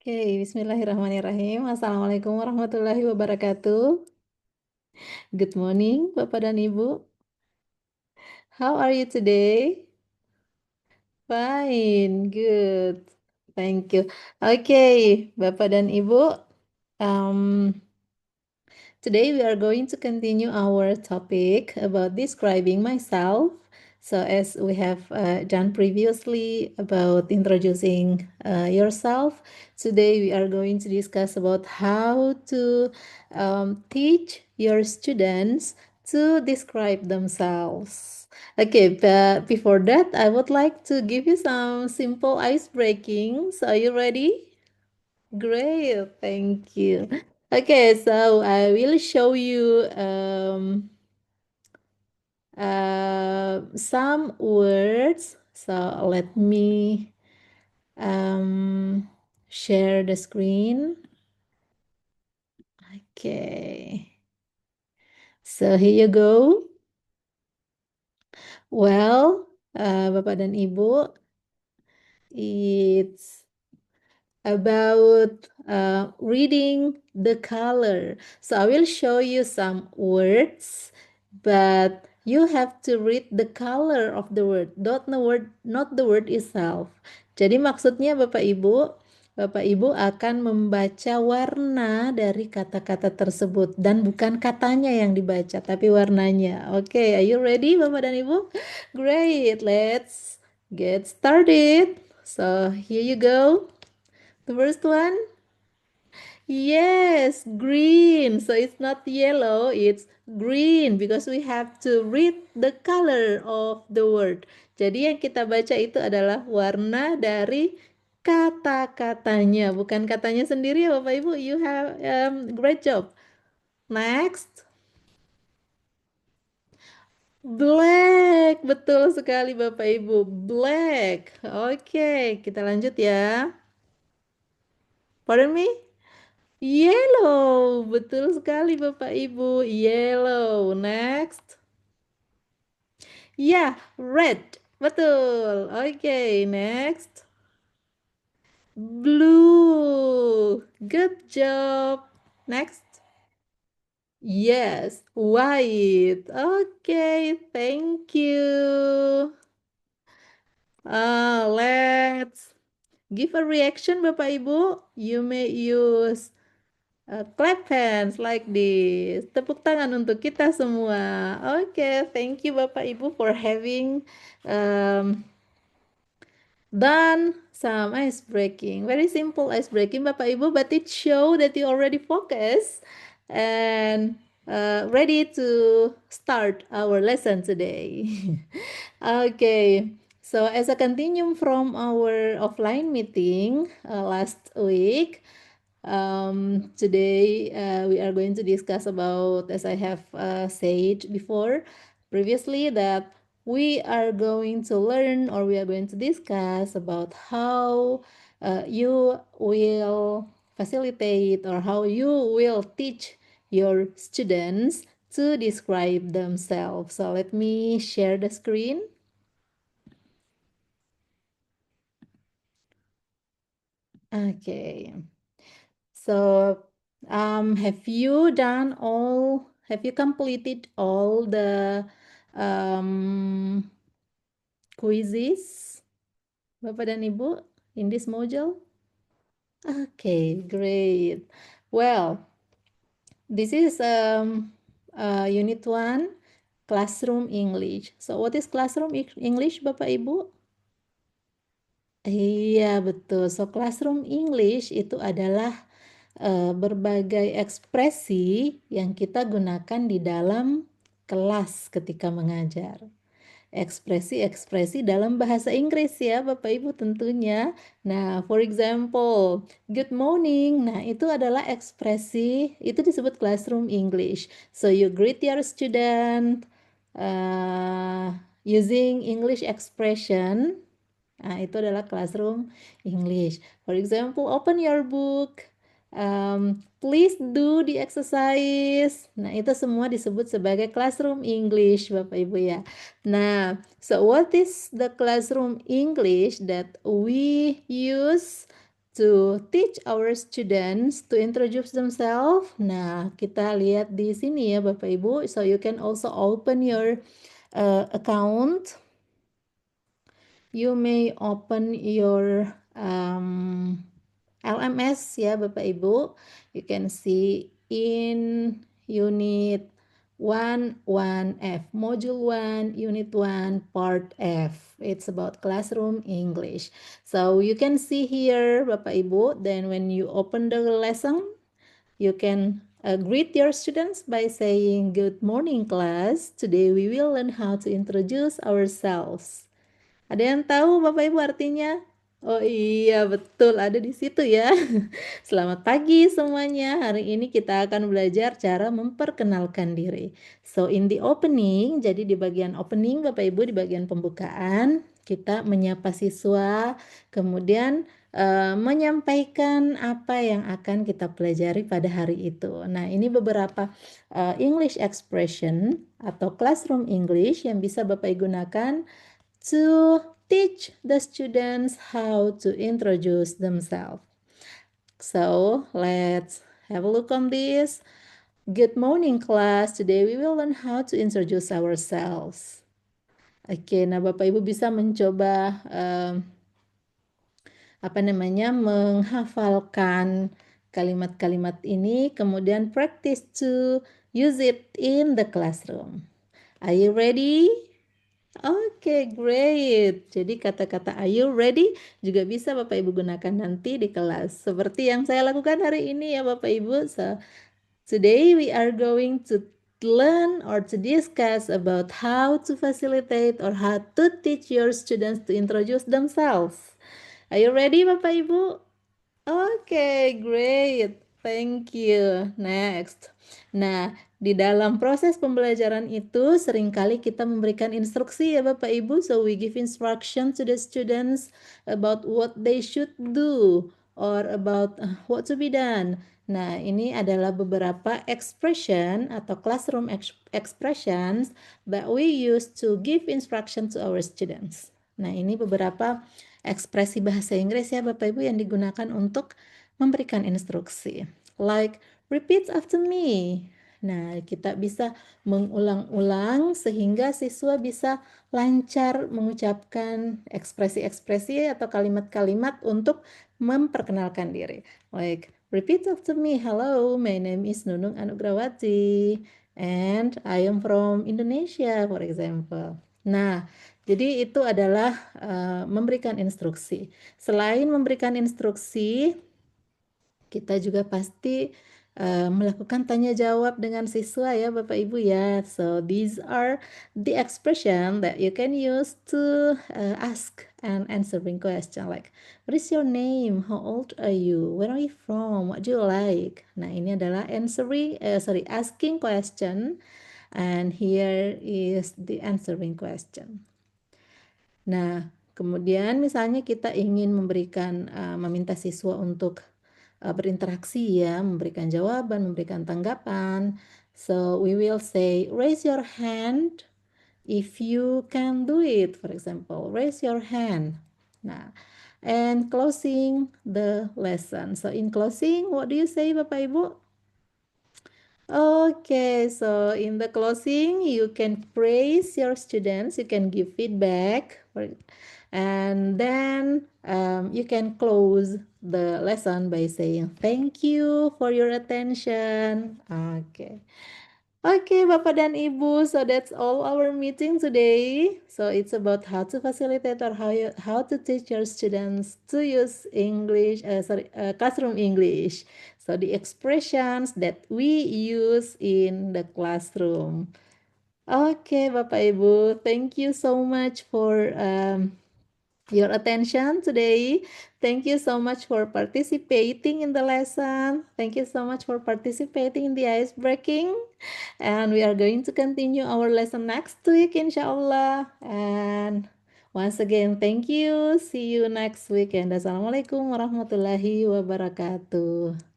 Oke, bismillahirrahmanirrahim. Assalamualaikum warahmatullahi wabarakatuh. Good morning, Bapak dan Ibu. How are you today? Fine, good. Thank you. Oke, Bapak dan Ibu. Um, Today we are going to continue our topic about describing myself. So as we have done previously about introducing yourself, today we are going to discuss about how to teach your students to describe themselves. Okay, but before that, I would like to give you some simple ice breaking. So are you ready? Great, thank you. Okay, so I will show you some words. So let me share the screen. Okay, so here you go. Well, Bapak dan Ibu, it's about reading the color. So I will show you some words, but you have to read the color of the word, not the word itself. Jadi maksudnya Bapak Ibu akan membaca warna dari kata-kata tersebut dan bukan katanya yang dibaca, tapi warnanya. Oke, are you ready Bapak dan Ibu? Great, let's get started. So here you go. The first one, yes, green. So it's not yellow, it's green because we have to read the color of the word. Jadi yang kita baca itu adalah warna dari kata-katanya, bukan katanya sendiri ya Bapak Ibu. You have great job. Next, black. Betul sekali Bapak Ibu, black. Oke, kita lanjut ya. Pardon me? Yellow, betul sekali Bapak Ibu. Yellow. Next. Ya, red. Betul. Oke, next. Blue. Good job. Next. Yes, white. Okay, thank you. Let's give a reaction Bapak Ibu. You may use clap hands like this. Tepuk tangan untuk kita semua. Oke, thank you Bapak Ibu for having um, done some ice breaking. Very simple ice breaking Bapak Ibu, but it show that you already focus and ready to start our lesson today. Okay. So as a continuum from our offline meeting last week, today we are going to discuss about, as I have said before previously, that we are going to learn or we are going to discuss about how you will facilitate or how you will teach your students to describe themselves. So let me share the screen. Okay. So, have you completed all the quizzes, Bapak dan Ibu, in this module? Okay, great. Well, this is Unit 1, Classroom English. So, what is Classroom English, Bapak Ibu? Iya, betul. So, Classroom English itu adalah berbagai ekspresi yang kita gunakan di dalam kelas ketika mengajar. Ekspresi-ekspresi dalam bahasa Inggris ya Bapak Ibu tentunya. Nah, for example, good morning. Nah, itu adalah ekspresi, itu disebut classroom English. So you greet your student using English expression. Nah, itu adalah classroom English. For example, open your book. Please do the exercise. Nah, itu semua disebut sebagai classroom English, Bapak Ibu ya. Nah, so what is the classroom English that we use to teach our students to introduce themselves. Nah, kita lihat di sini ya Bapak Ibu. So you can also open your account. You may open your LMS ya Bapak Ibu. You can see in unit 1 module 1 unit 1 part F. It's about classroom English. So you can see here Bapak Ibu, then when you open the lesson, you can greet your students by saying, "Good morning class. Today we will learn how to introduce ourselves." Ada yang tahu Bapak Ibu artinya? Oh iya, betul, ada di situ ya. Selamat pagi semuanya. Hari ini kita akan belajar cara memperkenalkan diri. So in the opening, jadi di bagian opening Bapak Ibu, di bagian pembukaan, kita menyapa siswa, kemudian menyampaikan apa yang akan kita pelajari pada hari itu. Nah, ini beberapa English expression atau classroom English yang bisa Bapak Ibu gunakan to teach the students how to introduce themselves. So let's have a look on this. Good morning class. Today we will learn how to introduce ourselves. Oke, nah Bapak Ibu bisa mencoba menghafalkan kalimat-kalimat ini, kemudian practice to use it in the classroom. Are you ready? Oke, great. Jadi kata-kata are you ready juga bisa Bapak Ibu gunakan nanti di kelas. Seperti yang saya lakukan hari ini ya Bapak Ibu. So, today we are going to learn or to discuss about how to facilitate or how to teach your students to introduce themselves. Are you ready Bapak Ibu? Oke, great. Thank you. Next. Nah, di dalam proses pembelajaran itu seringkali kita memberikan instruksi ya Bapak Ibu. So we give instruction to the students about what they should do or about what to be done. Nah, ini adalah beberapa expression atau classroom expressions that we use to give instruction to our students. Nah, ini beberapa ekspresi bahasa Inggris ya Bapak Ibu yang digunakan untuk memberikan instruksi. Like, repeat after me. Nah, kita bisa mengulang-ulang sehingga siswa bisa lancar mengucapkan ekspresi-ekspresi atau kalimat-kalimat untuk memperkenalkan diri. Like, repeat after me. Hello, my name is Nunung Anugrawati and I am from Indonesia, for example. Nah, jadi itu adalah memberikan instruksi. Selain memberikan instruksi, kita juga pasti melakukan tanya jawab dengan siswa ya Bapak Ibu ya. So these are the expression that you can use to ask and answering question like what is your name, how old are you, where are you from, what do you like. Nah ini adalah asking question, and here is the answering question. Nah, kemudian misalnya kita ingin meminta siswa untuk berinteraksi ya, memberikan jawaban, memberikan tanggapan. So we will say, raise your hand if you can do it. For example, raise your hand. Nah, and closing the lesson. So in closing, what do you say Bapak Ibu? Okay, so in the closing, you can praise your students, you can give feedback, and then you can close the lesson by saying thank you for your attention. Okay. Okay, Bapak dan Ibu, so that's all our meeting today. So it's about how to facilitate or how to teach your students to use classroom English. So the expressions that we use in the classroom. Okay, Bapak Ibu, thank you so much for your attention today. Thank you so much for participating in the lesson. Thank you so much for participating in the ice breaking. And we are going to continue our lesson next week, inshallah. And once again, thank you. See you next week. And assalamualaikum warahmatullahi wabarakatuh.